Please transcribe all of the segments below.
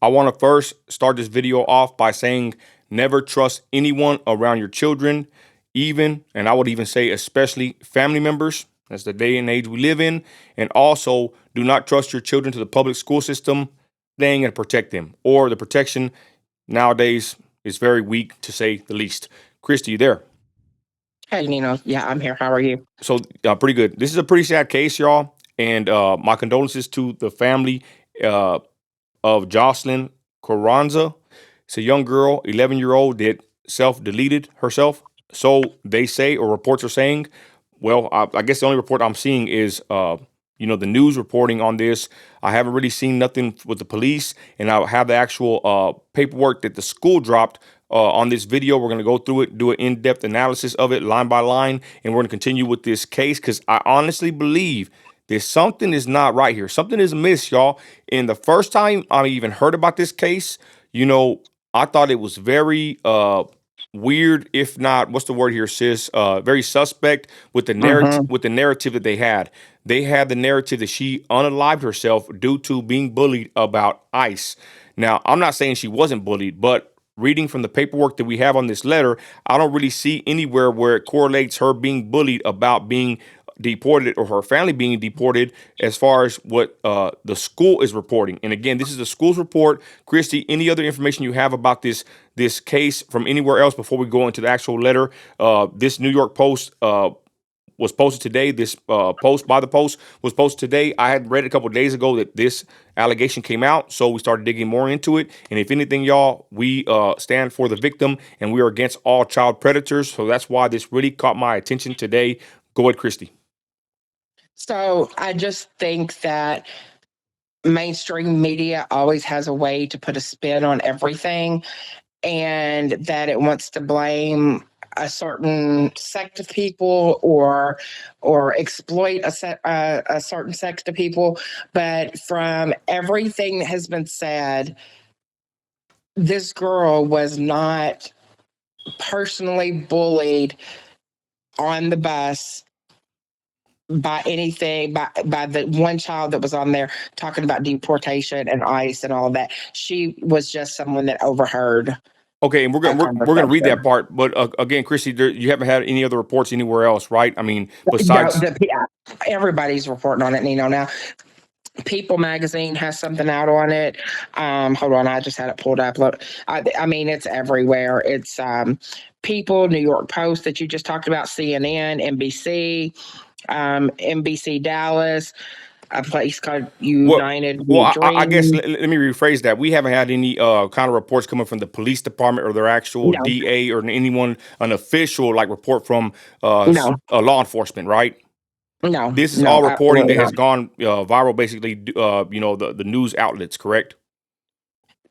I want to first start this video off by saying never trust anyone around your children, even, and I would even say especially family members. That's the day and age we live in. And also, do not trust your children to the public school system, staying and protect them. Or the protection nowadays is very weak, to say the least. Christy, you there? Hey, Nino. Yeah, I'm here. How are you? So, pretty good. This is a pretty sad case, y'all. And my condolences to the family uh, of Jocelyn Carranza. It's a young girl, 11-year-old, that self-deleted herself. So they say, or reports are saying. Well, I guess the only report I'm seeing is, the news reporting on this. I haven't really seen nothing with the police, and I have the actual paperwork that the school dropped on this video. We're going to go through it, do an in-depth analysis of it, line by line, and we're going to continue with this case because I honestly believe there's something is not right here. Something is amiss, y'all. And the first time I even heard about this case, I thought it was very weird, if not, what's the word here, sis? Very suspect with the narrative Mm-hmm. that they had. They had the narrative that she unalived herself due to being bullied about ICE. Now, I'm not saying she wasn't bullied, but reading from the paperwork that we have on this letter, I don't really see anywhere where it correlates her being bullied about being deported or her family being deported as far as what the school is reporting. And again, this is the school's report. Christy, any other information you have about this case from anywhere else before we go into the actual letter? This New York Post was posted today. This post by the Post was posted today. I had read a couple of days ago that this allegation came out, so we started digging more into it. And if anything, y'all, we stand for the victim and we are against all child predators. So that's why this really caught my attention today. Go ahead, Christy. So I just think that mainstream media always has a way to put a spin on everything, and that it wants to blame a certain sect of people or exploit a certain sect of people. But from everything that has been said, this girl was not personally bullied on the bus by anything by the one child that was on there talking about deportation and ICE and all of that. She was just someone that overheard Okay, and a we're gonna read that conversation. part, but again, Christy, you haven't had any other reports anywhere else, right? I mean, No, besides. yeah, everybody's reporting on it, Nino. Now, People Magazine has something out on it. Hold on, I just had it pulled up. Look, I mean, it's everywhere. It's People, New York Post that you just talked about, CNN, NBC, NBC Dallas, a place called Well, United well, We I guess Dream. let me rephrase that. We haven't had any kind of reports coming from the police department or their actual No, DA or anyone, an official like report from no, law enforcement, right? no, This is no, all reporting absolutely that has not. gone viral, basically. The news outlets, correct?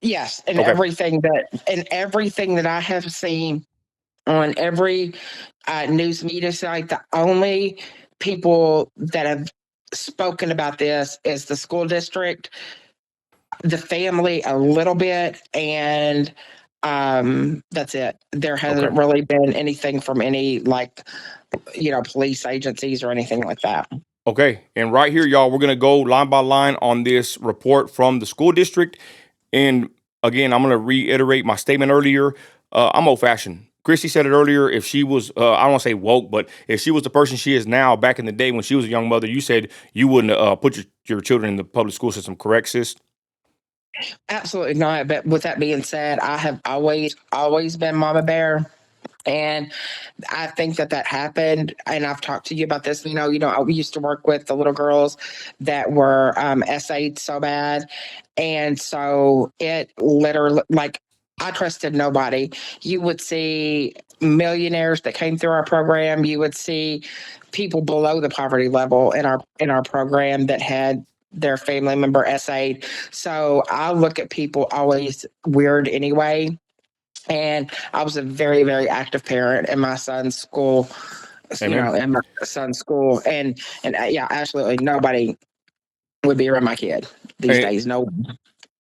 Yes, Okay. and everything that I have seen on every news media site, the only people that have spoken about this is the school district, the family a little bit, and that's it. There Okay. hasn't really been anything from any police agencies or anything like that. Okay. And right here, y'all, we're gonna go line by line on this report from the school district. And again, I'm gonna reiterate my statement earlier. I'm old fashioned. Christy said it earlier. If she was, I don't want to say woke, but if she was the person she is now, back in the day when she was a young mother, you said you wouldn't put your children in the public school system, correct, sis? Absolutely not. But with that being said, I have always been mama bear. And I think that happened. And I've talked to you about this. I used to work with the little girls that were SA'd so bad. And so it literally, like, I trusted nobody. You would see millionaires that came through our program. You would see people below the poverty level in our program that had their family member SA'd. So I look at people always weird anyway, and I was a very, very active parent in my son's school, Amen. and yeah, absolutely nobody would be around my kid these And, days. No.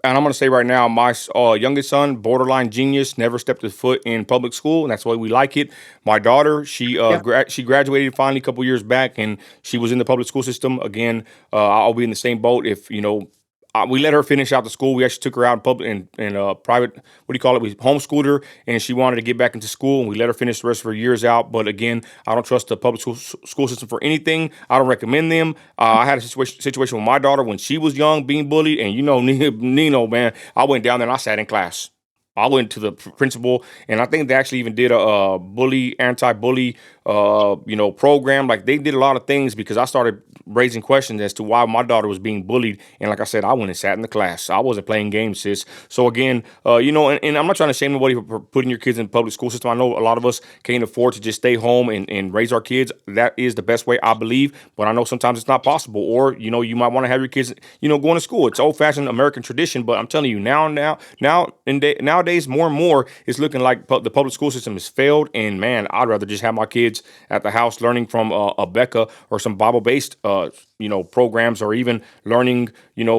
and I'm gonna say right now, my youngest son, borderline genius, never stepped his foot in public school, and that's why we like it. My daughter, Yep. she graduated finally a couple years back, and she was in the public school system again. I'll be in the same boat if we let her finish out the school. We actually took her out in public and private. What do you call it? We homeschooled her, and she wanted to get back into school, and we let her finish the rest of her years out. But again, I don't trust the public school system for anything. I don't recommend them. I had a situation with my daughter when she was young, being bullied, and Nino, man, I went down there and I sat in class. I went to the principal, and I think they actually even did a anti-bully, program. Like they did a lot of things because I started raising questions as to why my daughter was being bullied. And like I said, I went and sat in the class. I wasn't playing games, sis. So again, and I'm not trying to shame nobody for putting your kids in the public school system. I know a lot of us can't afford to just stay home and raise our kids. That is the best way, I believe. But I know sometimes it's not possible. Or, you might want to have your kids, going to school. It's old-fashioned American tradition. But I'm telling you, nowadays, more and more, it's looking like the public school system has failed. And man, I'd rather just have my kids at the house learning from a Becca or some Bible-based, programs, or even learning,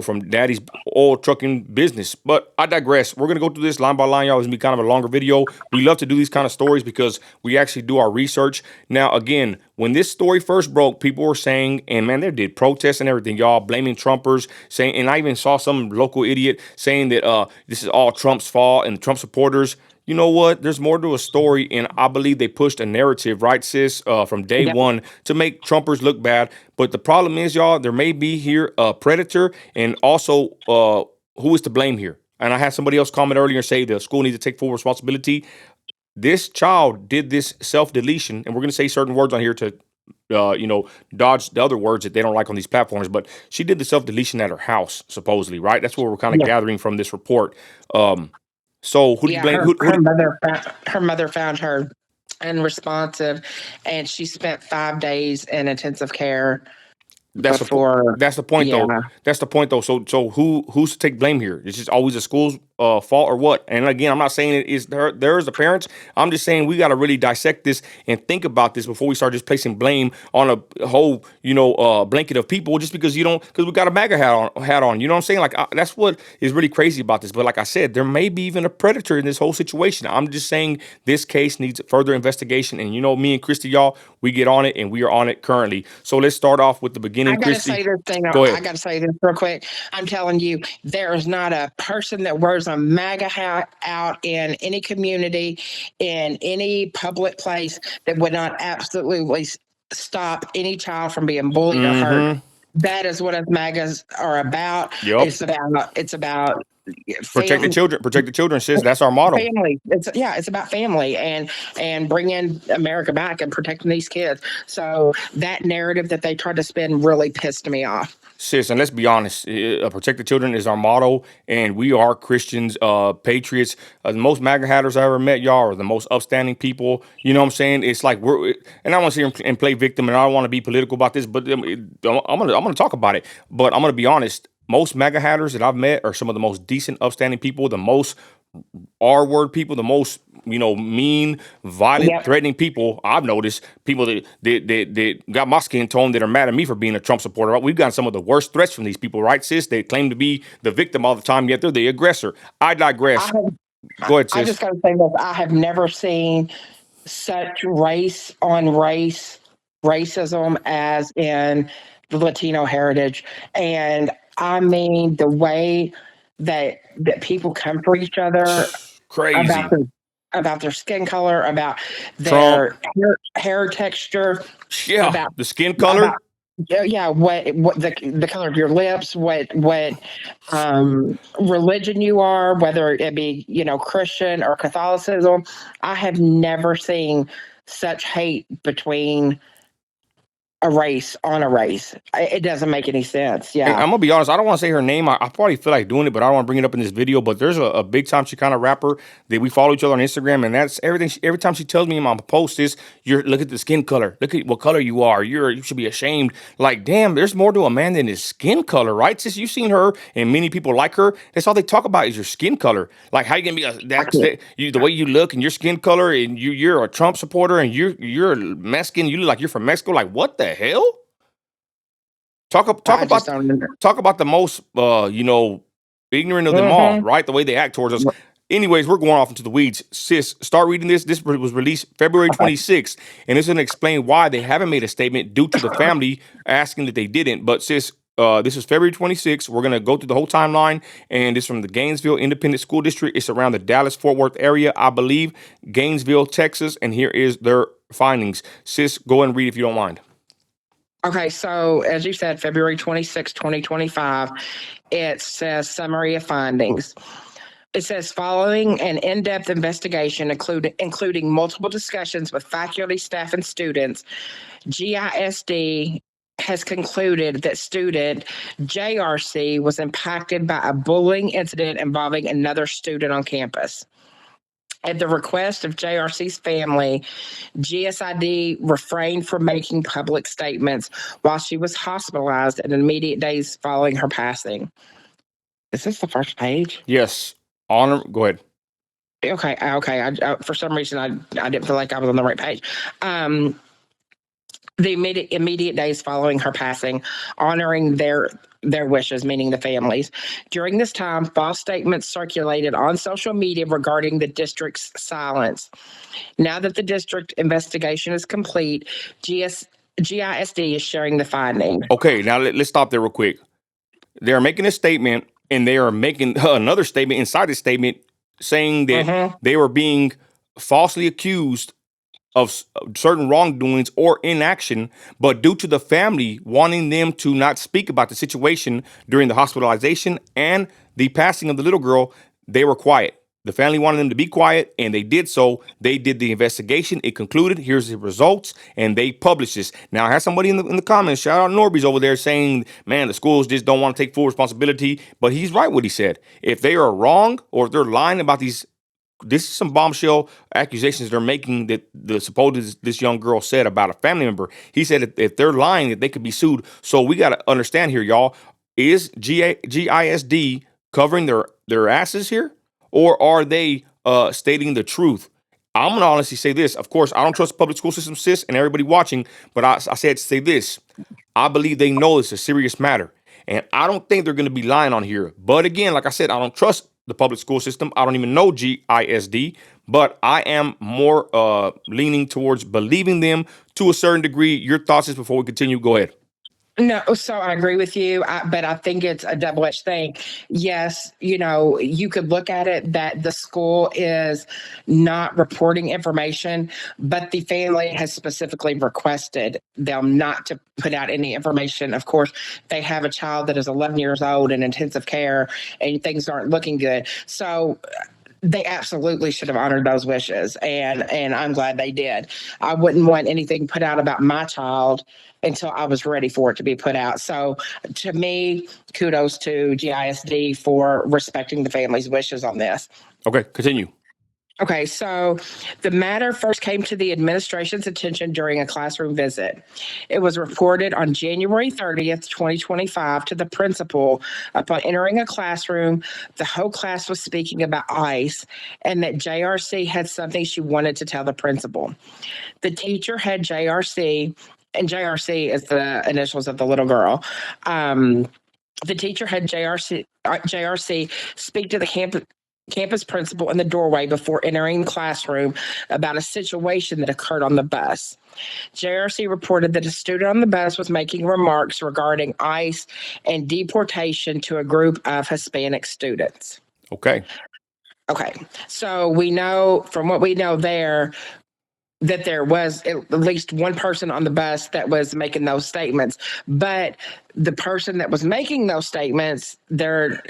from daddy's oil trucking business. But I digress. We're going to go through this line by line, y'all. It's going to be kind of a longer video. We love to do these kind of stories because we actually do our research. Now, again, when this story first broke, people were saying, and man, they did protests and everything, y'all, blaming Trumpers, saying, and I even saw some local idiot saying that this is all Trump's fault and Trump supporters. You know what? There's more to a story, and I believe they pushed a narrative, right, sis, from day Yep. one to make Trumpers look bad. But the problem is, y'all, there may be here a predator, and also who is to blame here? And I had somebody else comment earlier and say the school needs to take full responsibility. This child did this self-deletion, and we're going to say certain words on here to dodge the other words that they don't like on these platforms. But she did the self-deletion at her house, supposedly, right? That's what we're kind of Yeah. gathering from this report. So who do you Yeah, blame? her mother found her unresponsive, and she spent 5 days in intensive care That's the before. that's the point Yeah, though. That's the point though. So who's to take blame here? Is this always the school's fault or what? And again, I'm not saying it is there's the parents. I'm just saying we got to really dissect this and think about this before we start just placing blame on a whole blanket of people just because because we got a MAGA hat on. You know what I'm saying? Like that's what is really crazy about this. But like I said, there may be even a predator in this whole situation. I'm just saying this case needs further investigation. And me and Christy, y'all, we get on it and we are on it currently. So let's start off with the beginning. I gotta Christy, say this thing. go I ahead. gotta say this real quick. I'm telling you, there is not a person that wears a MAGA hat out in any community, in any public place, that would not absolutely stop any child from being bullied or hurt. Mm-hmm. That is what us MAGAs are about. Yep. It's about Protect the children. Protect the children, sis. That's our motto. family. It's about family and bringing America back and protecting these kids. So that narrative that they tried to spin really pissed me off. Sis, and let's be honest, protect the children is our motto, and we are Christians, patriots. The most MAGA hatters I ever met, y'all, are the most upstanding people. You know what I'm saying? It's like and I want to sit here and play victim, and I don't want to be political about this, but I'm gonna talk about it. But I'm gonna be honest. Most MAGA hatters that I've met are some of the most decent, upstanding people, the most R-word people, the most mean, violent, Yep. threatening people I've noticed. People that got my skin tone that are mad at me for being a Trump supporter. We've gotten some of the worst threats from these people, right, sis? They claim to be the victim all the time, yet they're the aggressor. I digress. Go ahead, I sis. just got to say this. I have never seen such race on race racism as in the Latino heritage. And I mean, the way that people come for each other Crazy. about their skin color, about Trump. their hair texture, Yeah. about The skin color. about what the color of your lips, what religion you are, whether it be Christian or Catholicism. I have never seen such hate between a race on a race. It doesn't make any sense. And Yeah. I'm gonna be honest, I don't want to say her name. I probably feel like doing it, but I don't want to bring it up in this video. But there's a big time Chicana rapper that we follow each other on Instagram, and that's everything. Every time she tells me in my post is, look at the skin color. Look at what color you are. You should be ashamed." Like, damn, there's more to a man than his skin color, right? Since you've seen her and many people like her, that's all they talk about is your skin color. Like, how you gonna be the way you look and your skin color, and you're a Trump supporter and you're Mexican. You look like you're from Mexico. Like, what the hell? Talk I just about don't. talk about the most ignorant of them all, right? The way they act towards us. Anyways, we're going off into the weeds. Sis, start reading this. This was released February 26th, and it's going to explain why they haven't made a statement due to the family asking that they didn't. But sis, This is February 26th. We're gonna go through the whole timeline, and it's from the Gainesville Independent School District. It's around the Dallas-Fort Worth area, I believe, Gainesville, Texas. And here is their findings. Sis, go ahead and read if you don't mind. Okay, so as you said, February 26, 2025, it says summary of findings. It says following an in-depth investigation, including multiple discussions with faculty, staff, and students, GISD has concluded that student JRC was impacted by a bullying incident involving another student on campus. At the request of JRC's family, GSID refrained from making public statements while she was hospitalized in the immediate days following her passing. Is this the first page? Yes. Honor. Go ahead. Okay. For some reason, I didn't feel like I was on the right page. The immediate days following her passing, honoring their wishes, meaning the families. During this time, false statements circulated on social media regarding the district's silence. Now that the district investigation is complete, GISD is sharing the findings. Okay, now let's stop there real quick. They're making a statement, and they are making another statement inside the statement saying that they were being falsely accused of certain wrongdoings or inaction, but due to the family wanting them to not speak about the situation during the hospitalization and the passing of the little girl, they were quiet. The family wanted them to be quiet, and they did so. They did the investigation. It concluded. Here's the results, and they published this. Now, I had somebody in the comments, shout out Norby's over there, saying, man, the schools just don't want to take full responsibility. But he's right what he said. If they are wrong or if they're lying about these, this is some bombshell accusations they're making that the supposed this young girl said about a family member. He said if they're lying, that they could be sued. So we got to understand here, y'all. Is GISD covering their asses here? Or are they stating the truth? I'm going to honestly say this. Of course, I don't trust the public school system, sis, and everybody watching, but I said to say this. I believe they know it's a serious matter, and I don't think they're going to be lying on here. But again, like I said, I don't trust the public school system. I don't even know GISD, but I am more leaning towards believing them to a certain degree. Your thoughts is before we continue. Go ahead. No, so I agree with you, but I think it's a double-edged thing. Yes, you could look at it that the school is not reporting information, but the family has specifically requested them not to put out any information. Of course, they have a child that is 11 years old in intensive care, and things aren't looking good. So they absolutely should have honored those wishes, and I'm glad they did. I wouldn't want anything put out about my child until I was ready for it to be put out. So to me, kudos to GISD for respecting the family's wishes on this. Okay, continue. Okay, so the matter first came to the administration's attention during a classroom visit. It was reported on January 30th, 2025 to the principal upon entering a classroom. The whole class was speaking about ICE and that JRC had something she wanted to tell the principal. The teacher had JRC, and JRC is the initials of the little girl. The teacher had JRC speak to the campus principal in the doorway before entering the classroom about a situation that occurred on the bus. JRC reported that a student on the bus was making remarks regarding ICE and deportation to a group of Hispanic students. Okay. So we know from what we know there that there was at least one person on the bus that was making those statements, but the person that was making those statements, their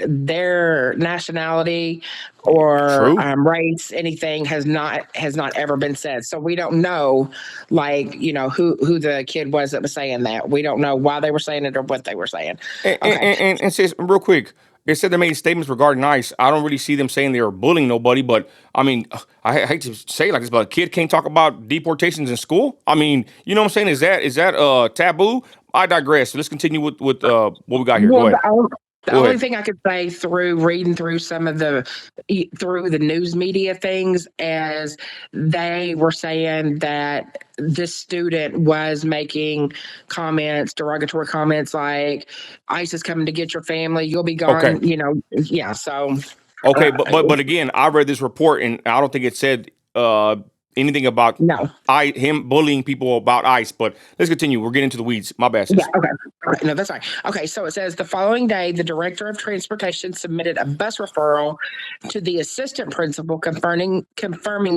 nationality or race, anything has not ever been said. So we don't know, who the kid was that was saying that. We don't know why they were saying it or what they were saying. And says real quick. It said they made statements regarding ICE. I don't really see them saying they were bullying nobody, but I mean, I hate to say it like this, but a kid can't talk about deportations in school. I mean, you know what I'm saying? Is that taboo? I digress. So let's continue with what we got here. Go ahead. The only thing I could say through reading through some of the news media things is they were saying that this student was making derogatory comments like ICE is coming to get your family, you'll be gone. Okay. So but again, I read this report and I don't think it said anything about No. him bullying people about ICE. But let's continue. We're getting into the weeds. My bad, Yeah, sis. okay. All right, no, that's fine. Okay, so it says the following day, the director of transportation submitted a bus referral to the assistant principal confirming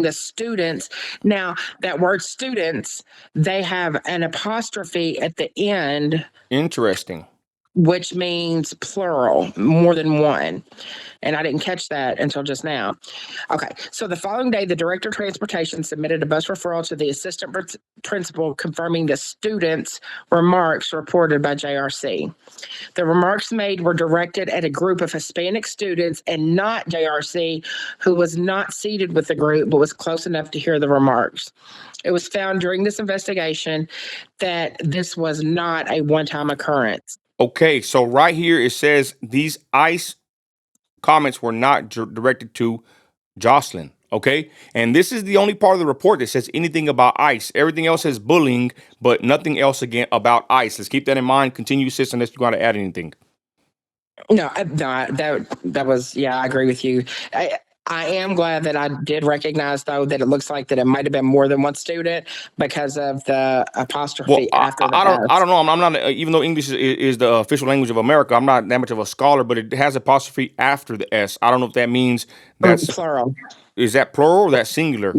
the students. Now, that word students, they have an apostrophe at the end, Interesting. which means plural, more than one. And I didn't catch that until just now. Okay, so the following day, the director of transportation submitted a bus referral to the assistant principal confirming the students' remarks reported by JRC. The remarks made were directed at a group of Hispanic students and not JRC, who was not seated with the group but was close enough to hear the remarks. It was found during this investigation that this was not a one-time occurrence. Okay, so right here it says these ICE comments were not directed to Jocelyn. Okay, and this is the only part of the report that says anything about ICE. Everything else says bullying, but nothing else again about ICE. Let's keep that in mind. Continue, sis, unless you want to add anything. No, that was, yeah, I agree with you. I am glad that I did recognize though that it looks like that it might have been more than one student because of the Well, apostrophe after the I S. don't know. I'm not even though English is the official language of America. I'm not that much of a scholar, but it has apostrophe after the S. I don't know if that means that's Plural. is that plural or that singular.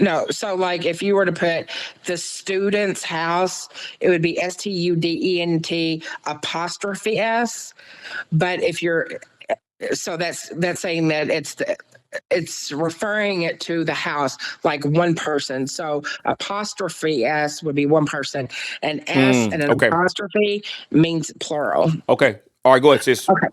No, so like if you were to put the student's house, it would be STUDENT apostrophe S. But if you're so that's saying that it's referring it to the house like one person. So apostrophe S would be one person, and S and an Okay. apostrophe means plural. Okay. All right. Go ahead, sis. Okay.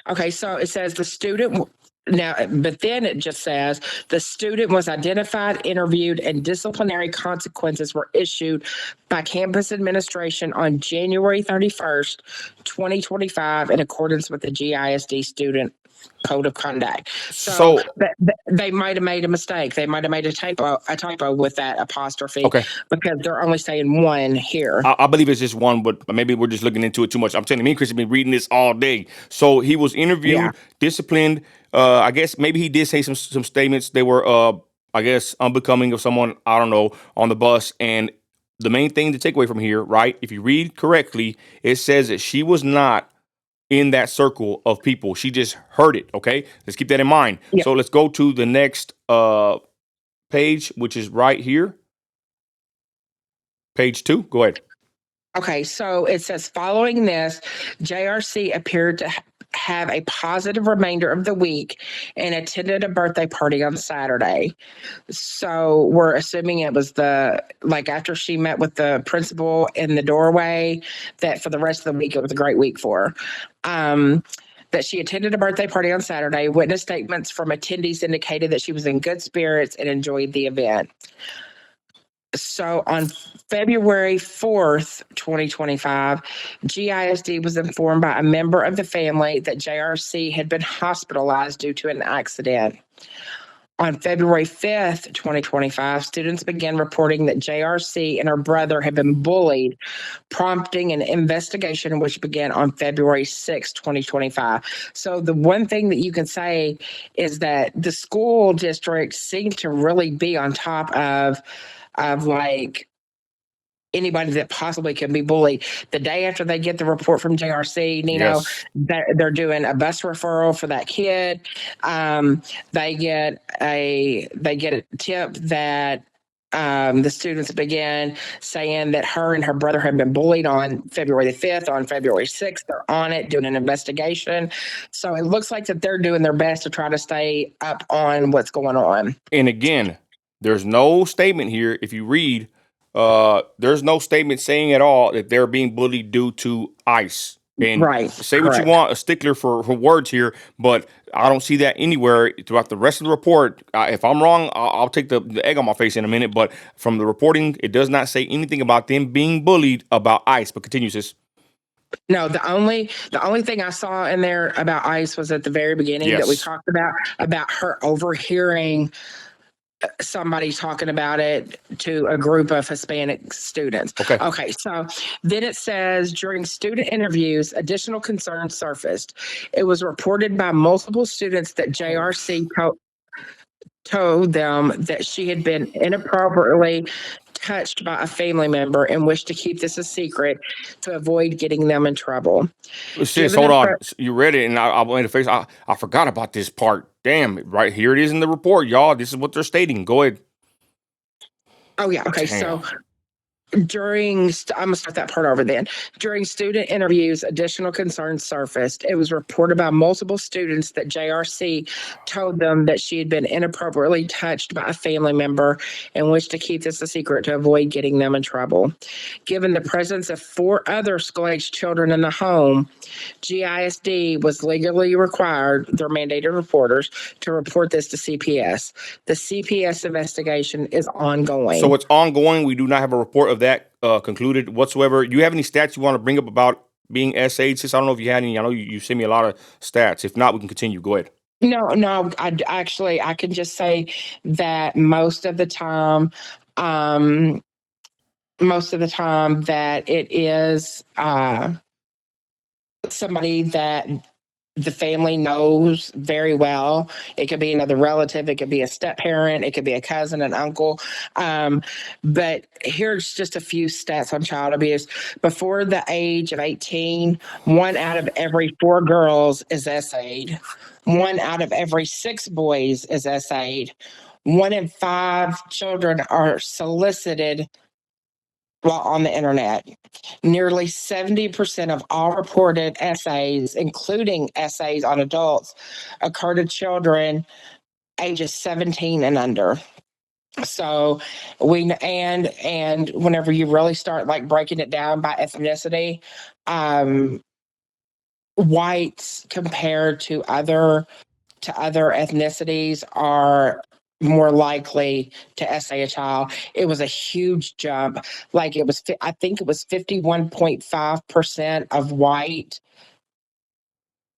Okay, so it says the student now, but then it just says the student was identified, interviewed, and disciplinary consequences were issued by campus administration on January 31st, 2025, in accordance with the GISD student code of conduct. So So they might have made a mistake. They might have made a typo with that apostrophe okay. because they're only saying one here. I believe it's just one, but maybe we're just looking into it too much. I'm telling you, me and Chris have been reading this all day. So he was Yeah. interviewed, disciplined. I guess maybe he did say some statements. They were, I guess, unbecoming of someone, I don't know, on the bus. And the main thing to take away from here, right? If you read correctly, it says that she was not in that circle of people. She just heard it. Okay, let's keep that in mind. Yeah. So let's go to the next page, which is right here. Page 2. Go ahead. Okay, so it says following this, JRC appeared to have a positive remainder of the week and attended a birthday party on Saturday. So we're assuming it was like after she met with the principal in the doorway, that for the rest of the week, it was a great week for her. That she attended a birthday party on Saturday. Witness statements from attendees indicated that she was in good spirits and enjoyed the event. So on February 4th, 2025, GISD was informed by a member of the family that JRC had been hospitalized due to an accident. On February 5th, 2025, students began reporting that JRC and her brother had been bullied, prompting an investigation which began on February 6th, 2025. So the one thing that you can say is that the school district seemed to really be on top of like anybody that possibly can be bullied. The day after they get the report from JRC, Yes. they're doing a bus referral for that kid. They get a tip that the students began saying that her and her brother had been bullied on February the 5th. On February 6th, they're on it doing an investigation. So it looks like that they're doing their best to try to stay up on what's going on. And again, there's no statement here. If you read, there's no statement saying at all that they're being bullied due to ICE. And Right. say what you Correct. want, a stickler for words here, but I don't see that anywhere throughout the rest of the report. If I'm wrong, I'll take the egg on my face in a minute. But from the reporting, it does not say anything about them being bullied about ICE. But continue, sis. No, the only thing I saw in there about ICE was at the very beginning that we Yes. talked about her overhearing somebody talking about it to a group of Hispanic students. Okay. Okay, so then it says during student interviews, additional concerns surfaced. It was reported by multiple students that JRC told them that she had been inappropriately touched by a family member and wished to keep this a secret to avoid getting them in trouble. Sis, Given hold the on. You read it, and I made a face. I forgot about this part. Damn, right here it is in the report, y'all. This is what they're stating. Go ahead. oh yeah, okay, Damn. so I'm gonna start that part over then. During student interviews, additional concerns surfaced. It was reported by multiple students that JRC told them that she had been inappropriately touched by a family member and wished to keep this a secret to avoid getting them in trouble. Given the presence of 4 other school-aged children in the home, GISD was legally required, they're mandated reporters, to report this to CPS. The CPS investigation is So ongoing. it's ongoing. We do not have a report of that concluded whatsoever. You have any stats you want to bring up about being SA'd? Sis, I don't know if you had any. I know you sent me a lot of stats. If not, we can continue. Go ahead. No, I can just say that um, most of the time that it is somebody that the family knows very well. It could be another relative, it could be a step parent, it could be a cousin, an uncle. But here's just a few stats on child abuse. Before the age of 18, 1 out of every 4 girls is SA'd. 1 out of every 6 boys is SA'd. 1 in 5 children are solicited while on the internet. Nearly 70% of all reported essays, including essays on adults, occur to children ages 17 and under. So and whenever you really start like breaking it down by ethnicity, um, whites compared to other ethnicities are more likely to essay a child. It was a huge jump. Like I think it was 51.5% of white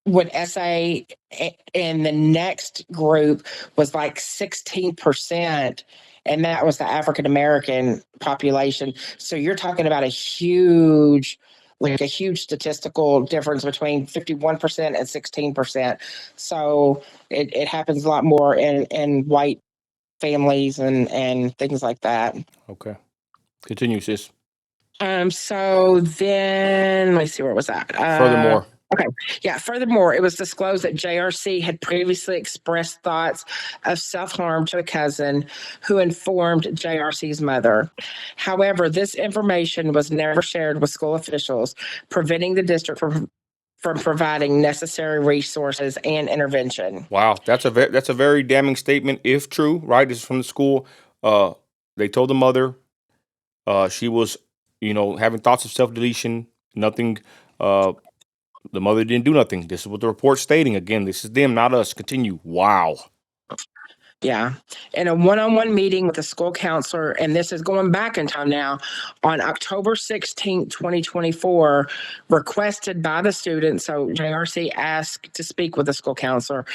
would essay, and the next group was like 16%. And that was the African American population. So you're talking about a huge statistical difference between 51% and 16%. So it happens a lot more in white families and things like that. Okay. Continue, sis. So then let me see, where was that? Furthermore, Okay. Yeah. Furthermore, it was disclosed that JRC had previously expressed thoughts of self-harm to a cousin who informed JRC's mother. However, this information was never shared with school officials, preventing the district from providing necessary resources and intervention. wow, that's a very damning statement if true. Right, this is from the school. Uh, they told the mother she was, having thoughts of self deletion. Nothing. Uh, the mother didn't do nothing. This is what the report's stating. Again, this is them, not us. Continue. Wow. Yeah. In a one-on-one meeting with the school counselor, and this is going back in time now, on October 16th, 2024, requested by the student. So JRC asked to speak with the school counselor.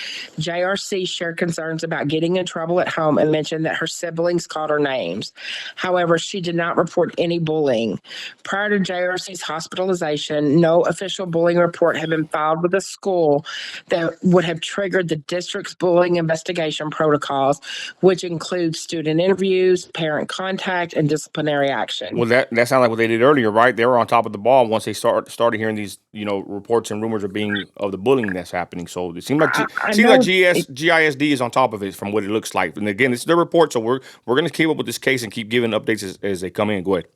JRC shared concerns about getting in trouble at home and mentioned that her siblings called her names. However, she did not report any bullying. Prior to JRC's hospitalization, no official bullying report had been filed with the school that would have triggered the district's bullying investigation protocols, which include student interviews, parent contact, and disciplinary action. Well, that sounds like what they did earlier, right? They were on top of the ball once they started hearing these, reports and rumors of the bullying that's happening. So it seems like I know, GISD is on top of it from what it looks like. And again, it's their report, so we're going to keep up with this case and keep giving updates as they come in. Go ahead.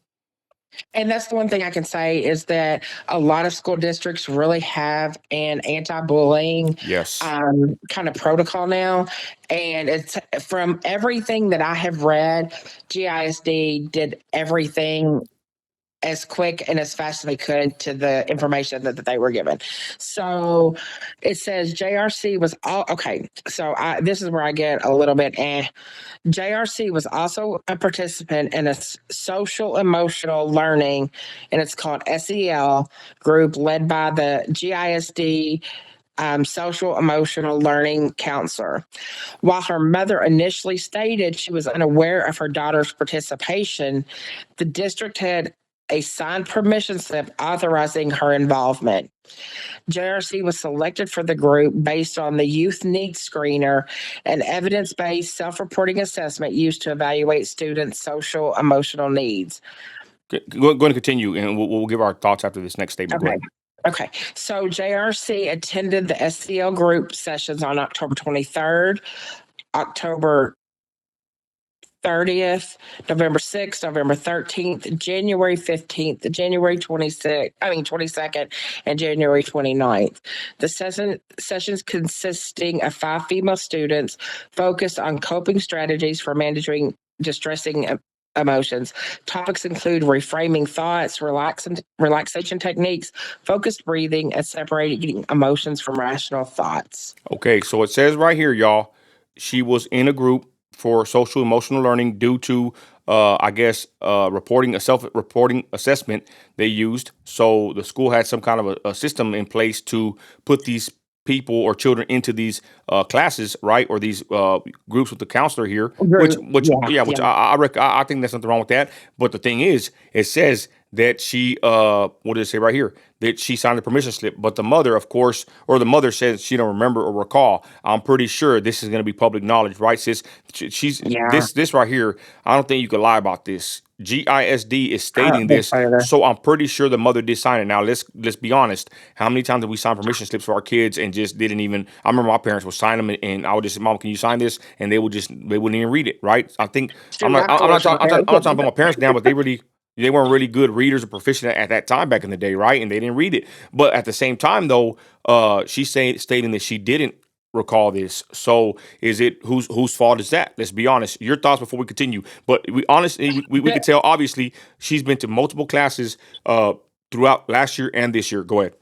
and that's the one thing I can say is that a lot of school districts really have an anti-bullying Yes. kind of protocol now. And it's from everything that I have read, GISD did everything as quick and as fast as they could to the information that they were given. So it says JRC was all okay. So this is where I get a little bit JRC was also a participant in a social emotional learning, and it's called SEL group led by the GISD social emotional learning counselor. While her mother initially stated she was unaware of her daughter's participation, the district had a signed permission slip authorizing her involvement. JRC was selected for the group based on the Youth Needs Screener, an evidence based self reporting assessment used to evaluate students' social emotional needs. Going to continue, and we'll give our thoughts after this next statement. Go Okay. ahead. Okay. So JRC attended the SCL group sessions on October 23rd, October 30th, November 6th, November 13th, January 15th, January 22nd, and January 29th. The sessions consisting of 5 female students focused on coping strategies for managing distressing emotions. Topics include reframing thoughts, relaxation techniques, focused breathing, and separating emotions from rational thoughts. Okay, so it says right here, y'all, she was in a group for social emotional learning due to, reporting a self-reporting assessment they used. So the school had some kind of a system in place to put these people or children into these classes, right, or these groups with the counselor here. Which, I think there's nothing wrong with that. But the thing is, it says that she, what does it say right here? That she signed the permission slip. But the mother, of course, or the mother says she don't remember or recall. I'm pretty sure this is going to be public knowledge, right, sis? She's this right here. I don't think you can lie about this. GISD is stating this, so I'm pretty sure the mother did sign it. Now let's be honest. How many times did we sign permission slips for our kids and just didn't even? I remember my parents would sign them, and I would just say, "Mom, can you sign this?" And they wouldn't even read it, right? I think I'm not talking about my parents now, but they weren't really good readers or proficient at that time back in the day, right? And they didn't read it. But at the same time, though, she's stating that she didn't recall this. So is it whose fault is that? Let's be honest. Your thoughts before we continue. But we honestly we could tell obviously she's been to multiple classes throughout last year and this year. Go ahead.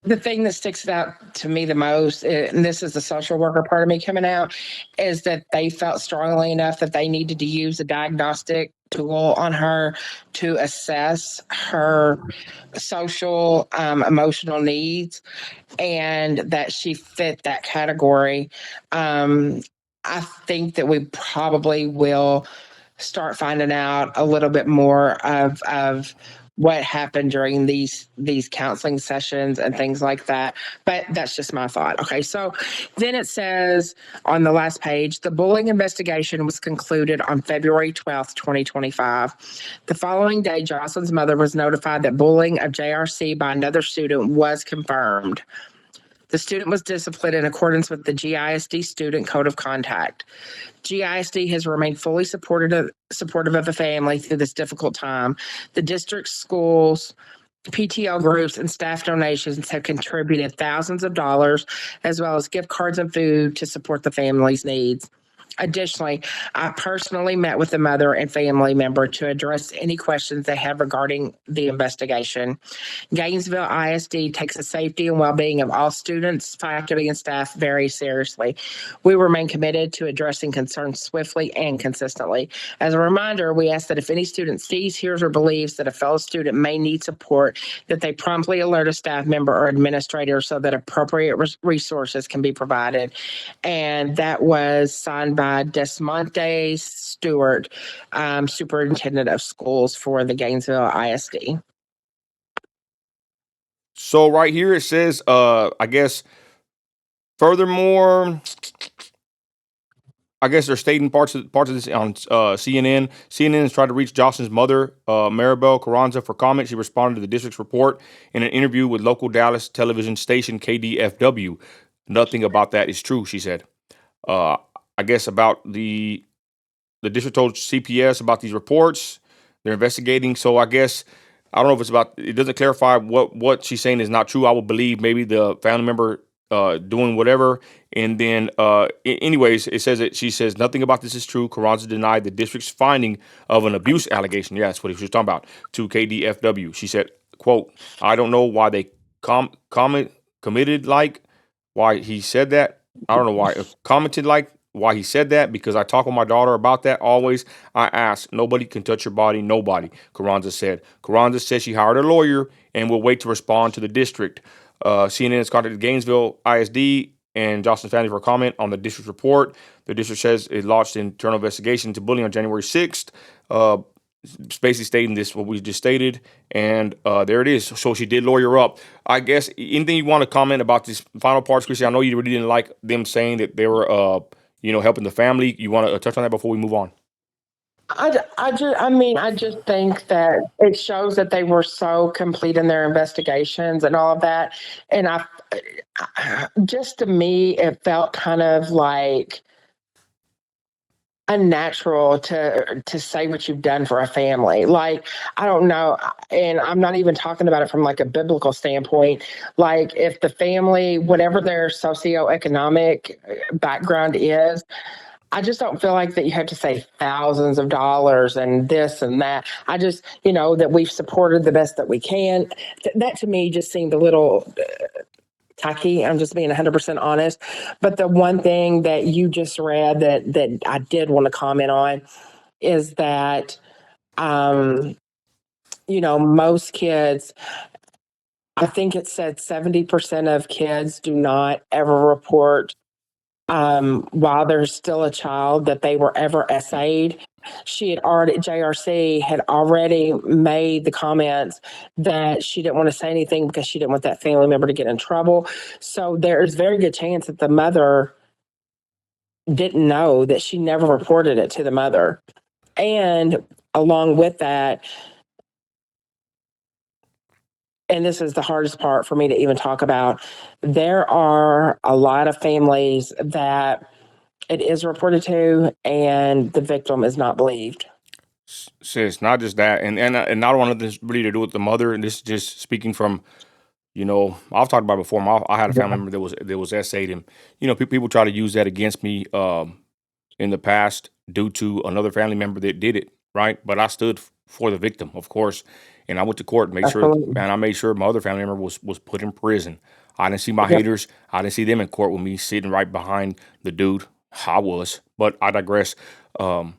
The thing that sticks out to me the most, and this is the social worker part of me coming out, is that they felt strongly enough that they needed to use a diagnostic tool on her to assess her social emotional needs, and that she fit that category. I think that we probably will start finding out a little bit more of what happened during these counseling sessions and things like that. But that's just my thought. Okay, so then it says on the last page, the bullying investigation was concluded on February 12th, 2025. The following day, Jocelyn's mother was notified that bullying of JRC by another student was confirmed. The student was disciplined in accordance with the GISD Student Code of Conduct. GISD has remained fully supportive of the family through this difficult time. The district schools, PTO groups, and staff donations have contributed thousands of dollars, as well as gift cards and food to support the family's needs. Additionally, I personally met with the mother and family member to address any questions they have regarding the investigation. Gainesville ISD takes the safety and well-being of all students, faculty, and staff very seriously. We remain committed to addressing concerns swiftly and consistently. As a reminder, we ask that if any student sees, hears, or believes that a fellow student may need support, that they promptly alert a staff member or administrator so that appropriate resources can be provided. And that was signed by Desmonte Stewart, Superintendent of Schools for the Gainesville ISD. So right here it says, furthermore, I guess they're stating parts of this on CNN. CNN has tried to reach Jocelyn's mother, Maribel Carranza, for comment. She responded to the district's report in an interview with local Dallas television station KDFW. Nothing about that is true, she said. I guess about the district told CPS about these reports. They're investigating. So I guess I don't know if it's about. It doesn't clarify what she's saying is not true. I would believe maybe the family member doing whatever. And then, anyways, it says that she says nothing about this is true. Carranza denied the district's finding of an abuse allegation. Yeah, that's what she was talking about to KDFW. She said, "quote I don't know why they committed like why he said that. I don't know why commented like." Why he said that, because I talk with my daughter about that always. I ask, nobody can touch your body, nobody, Carranza said. Carranza said she hired a lawyer and will wait to respond to the district. CNN has contacted Gainesville ISD and Jocelyn's family for comment on the district report. The district says it launched an internal investigation into bullying on January 6th. basically stating this what we just stated, and there it is. So she did lawyer up. I guess anything you want to comment about this final parts, Chrissy? I know you really didn't like them saying that they were, helping the family. You want to touch on that before we move on? I just think that it shows that they were so complete in their investigations and all of that. And just to me, it felt kind of like unnatural to say what you've done for a family. Like, I don't know, and I'm not even talking about it from like a biblical standpoint. Like, if the family, whatever their socioeconomic background is, I just don't feel like that you have to say thousands of dollars and this and that. I just, that we've supported the best that we can. That to me just seemed a little tacky. I'm just being 100% honest. But the one thing that you just read that I did want to comment on is that, most kids, I think it said 70% of kids do not ever report while they're still a child that they were ever essayed. JRC had already made the comments that she didn't want to say anything because she didn't want that family member to get in trouble. So there's very good chance that the mother didn't know, that she never reported it to the mother. And along with that, and this is the hardest part for me to even talk about, there are a lot of families that it is reported to and the victim is not believed. Sis, not just that, and not want this really to do with the mother. And this is just speaking from, I've talked about it before. I had a family member that was essayed, and people try to use that against me in the past due to another family member that did it, right? But I stood for the victim, of course, and I went to court, Absolutely. and I made sure my other family member was put in prison. I didn't see my Yep. haters. I didn't see them in court with me sitting right behind the dude. I was, but I digress. Um,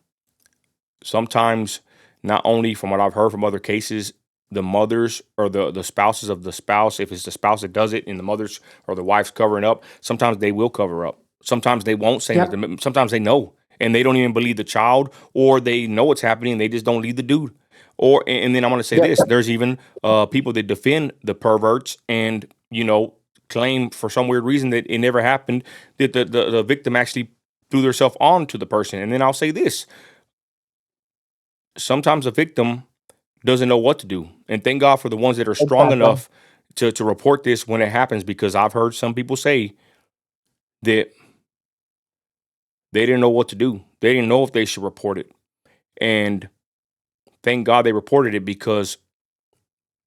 Sometimes, not only from what I've heard from other cases, the mothers or the spouses of the spouse, if it's the spouse that does it and the mothers or the wife's covering up, sometimes they will cover up. Sometimes they won't say Yep. anything. Sometimes they know and they don't even believe the child, or they know what's happening and they just don't leave the dude. Or and then I want to say Yep. this: there's even people that defend the perverts and claim for some weird reason that it never happened, that the victim actually threw themselves onto the person. And then I'll say this: sometimes a victim doesn't know what to do. And thank God for the ones that are strong Exactly. enough to report this when it happens, because I've heard some people say that they didn't know what to do. They didn't know if they should report it. And thank God they reported it, because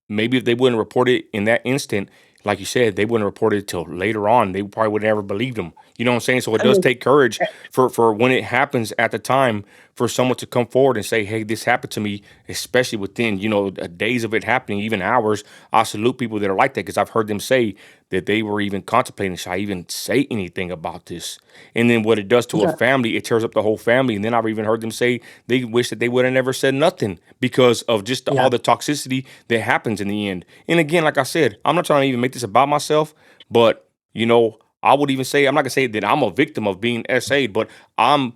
maybe if they wouldn't report it in that instant, like you said, they wouldn't report it till later on. They probably would never believe them. You know what I'm saying? So it I does mean, take courage for when it happens at the time, for someone to come forward and say, "Hey, this happened to me," especially within days of it happening, even hours. I salute people that are like that, because I've heard them say that they were even contemplating, should I even say anything about this? And then what it does to a yeah, family, it tears up the whole family. And then I've even heard them say they wish that they would have never said nothing because of just yeah, all the toxicity that happens in the end. And again, like I said, I'm not trying to even make this about myself, but I would even say, I'm not gonna say that I'm a victim of being SA'd, but I'm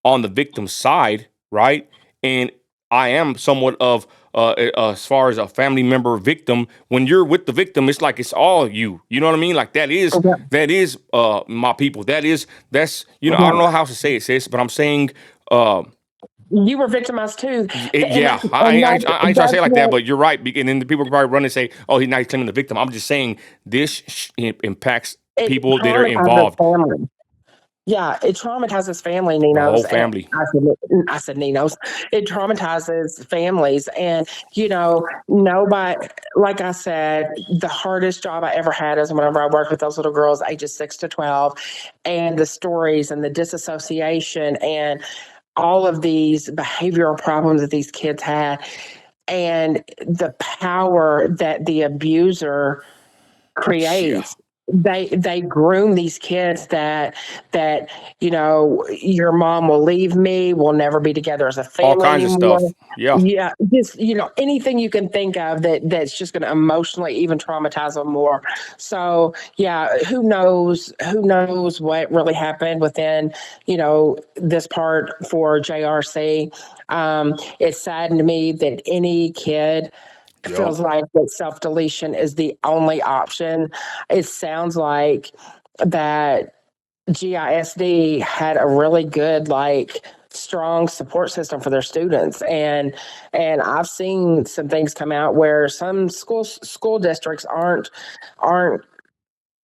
on the victim side, right? And I am somewhat of as far as a family member victim. When you're with the victim, it's like it's all you. You know what I mean? Like yeah, that is my people. That's I don't yeah. know how to say it, sis, but I'm saying uh You were victimized too, and yeah, I ain't trying to say that's it like that, what but you're right. And then the people can probably run and say, "Oh, he's not claiming the victim." I'm just saying this impacts it people that are traumatizes involved, family. Yeah, it traumatizes family, the whole Ninos, and family. I said Ninos. It traumatizes families, and nobody. Like I said, the hardest job I ever had is whenever I worked with those little girls, ages 6 to 12, and the stories and the disassociation and all of these behavioral problems that these kids had, and the power that the abuser Yeah, creates they groom these kids that your mom will leave me, we'll never be together as a All family kinds of anymore. stuff. Yeah. Yeah, just anything you can think of that's just going to emotionally even traumatize them more. So yeah, who knows what really happened within this part for JRC. It's saddened to me that any kid Yep. feels like that self deletion is the only option. It sounds like that GISD had a really good, like, strong support system for their students, and I've seen some things come out where some school districts aren't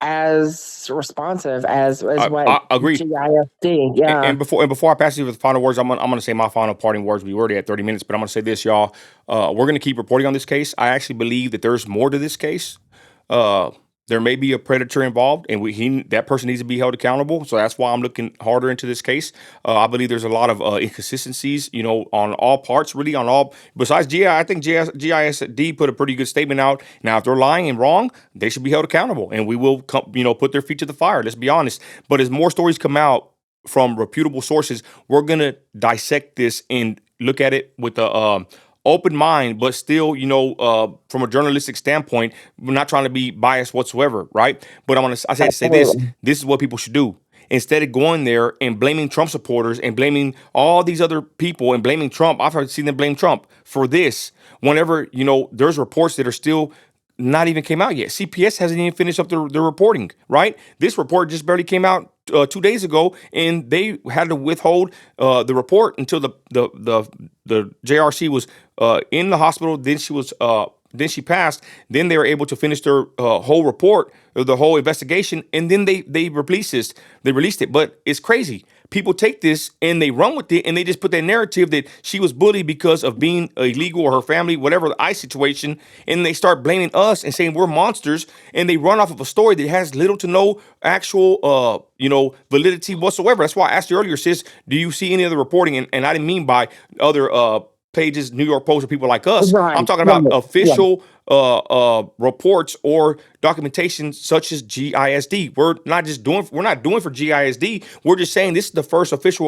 as responsive as what I agree. GISD. Yeah. And before I pass you with the final words, I'm gonna say my final parting words. We were already at 30 minutes, but I'm gonna say this, y'all. We're gonna keep reporting on this case. I actually believe that there's more to this case. Uh, there may be a predator involved, and that person needs to be held accountable. So that's why I'm looking harder into this case. I believe there's a lot of inconsistencies, on all parts, really on all. Besides GI, I think GISD put a pretty good statement out. Now, if they're lying and wrong, they should be held accountable, and we will, put their feet to the fire. Let's be honest. But as more stories come out from reputable sources, we're gonna dissect this and look at it with a open mind, but still, from a journalistic standpoint, we're not trying to be biased whatsoever, right? But I say to say this: Absolutely. this is what people should do. Instead of going there and blaming Trump supporters and blaming all these other people and blaming Trump, I've seen them blame Trump for this. Whenever there's reports that are still not even came out yet. CPS hasn't even finished up their reporting, right? This report just barely came out 2 days ago, and they had to withhold the report until the JRC was in the hospital. Then she passed. Then they were able to finish their whole report, or the whole investigation, and then they released this. They released it, but it's crazy. People take this and they run with it, and they just put that narrative that she was bullied because of being illegal, or her family, whatever the ICE situation, and they start blaming us and saying we're monsters, and they run off of a story that has little to no actual validity whatsoever. That's why I asked you earlier, sis, do you see any other reporting? And I didn't mean by other pages, New York Post, or people like us. I'm Right. talking about Right. Yeah. official reports or documentation such as GISD. We're not doing for GISD. We're just saying this is the first official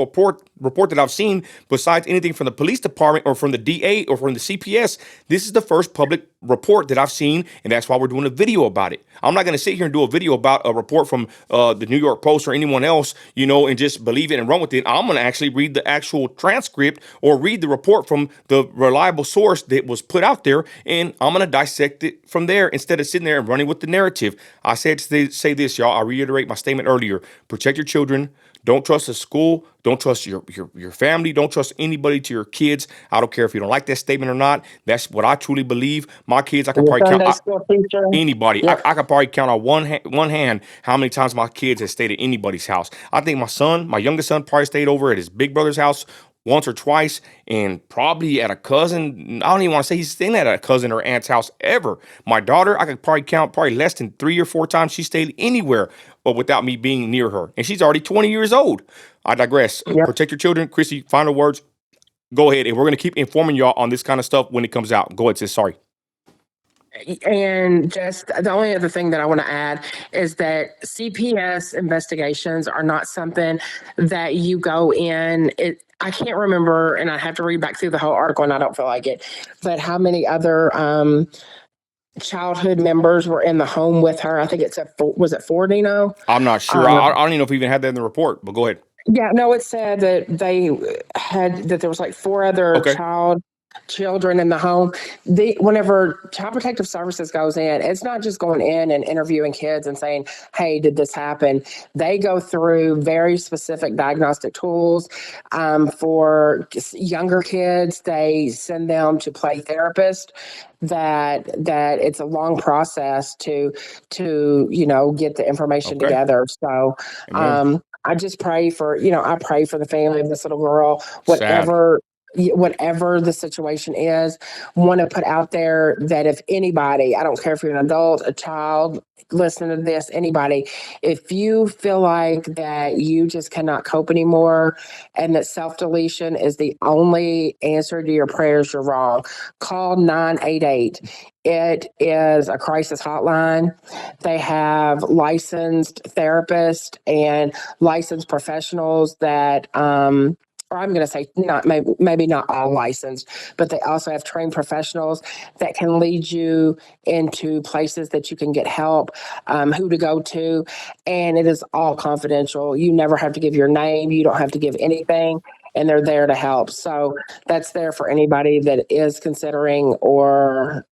report that I've seen, besides anything from the police department or from the DA or from the CPS. This is the first public report that I've seen, and that's why we're doing a video about it. I'm not going to sit here and do a video about a report from the New York Post or anyone else, and just believe it and run with it. I'm going to actually read the actual transcript or read the report from the reliable source that was put out there, and I'm going to dissect it from there instead of sitting there and running with the narrative. I said to say this, y'all. I reiterate my statement earlier. Protect your children. Don't trust the school. Don't trust your family. Don't trust anybody to your kids. I don't care if you don't like that statement or not. That's what I truly believe. My kids, I can Your probably count Sunday school teacher. anybody. Yep. I could probably count on one hand how many times my kids have stayed at anybody's house. I think my youngest son, probably stayed over at his big brother's house once or twice, and probably at a cousin. I don't even want to say he's staying at a cousin or aunt's house ever. My daughter, I could probably count less than 3 or 4 times she stayed anywhere, but without me being near her. And she's already 20 years old. I digress. Yep. Protect your children. Chrissy, final words. Go ahead. And we're going to keep informing y'all on this kind of stuff when it comes out. Go ahead, sis. Sorry. And just the only other thing that I want to add is that CPS investigations are not something that you go in. I can't remember, and I have to read back through the whole article, and I don't feel like it. But how many other childhood members were in the home with her? I think was it 4, Dino? I'm not sure. I don't even know if we even had that in the report, but go ahead. Yeah, no, it said that there was like 4 other Okay. children in the home. Whenever Child Protective Services goes in, it's not just going in and interviewing kids and saying, "Hey, did this happen?" They go through very specific diagnostic tools. For younger kids, they send them to play therapists. That it's a long process to get the information Okay. together. So Amen. I just pray for I pray for the family of this little girl. Sad. whatever the situation is, want to put out there that if anybody, I don't care if you're an adult, a child, listening to this, anybody, if you feel like that you just cannot cope anymore and that self-deletion is the only answer to your prayers, you're wrong. Call 988. It is a crisis hotline. They have licensed therapists and licensed professionals that or I'm going to say not maybe not all licensed, but they also have trained professionals that can lead you into places that you can get help, who to go to, and it is all confidential. You never have to give your name. You don't have to give anything, and they're there to help. So that's there for anybody that is considering or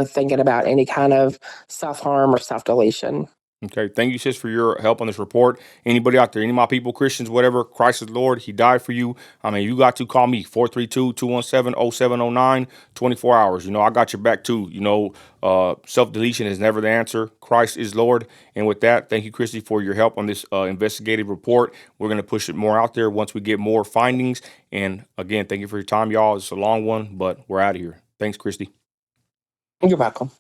thinking about any kind of self-harm or self-deletion. Okay, thank you, sis, for your help on this report. Anybody out there, any of my people, Christians, whatever, Christ is Lord, He died for you. I mean, you got to call me, 432-217-0709, 24 hours. You know, I got your back too. You know, self-deletion is never the answer. Christ is Lord. And with that, thank you, Christy, for your help on this investigative report. We're going to push it more out there once we get more findings. And again, thank you for your time, y'all. It's a long one, but we're out of here. Thanks, Christy. You're welcome.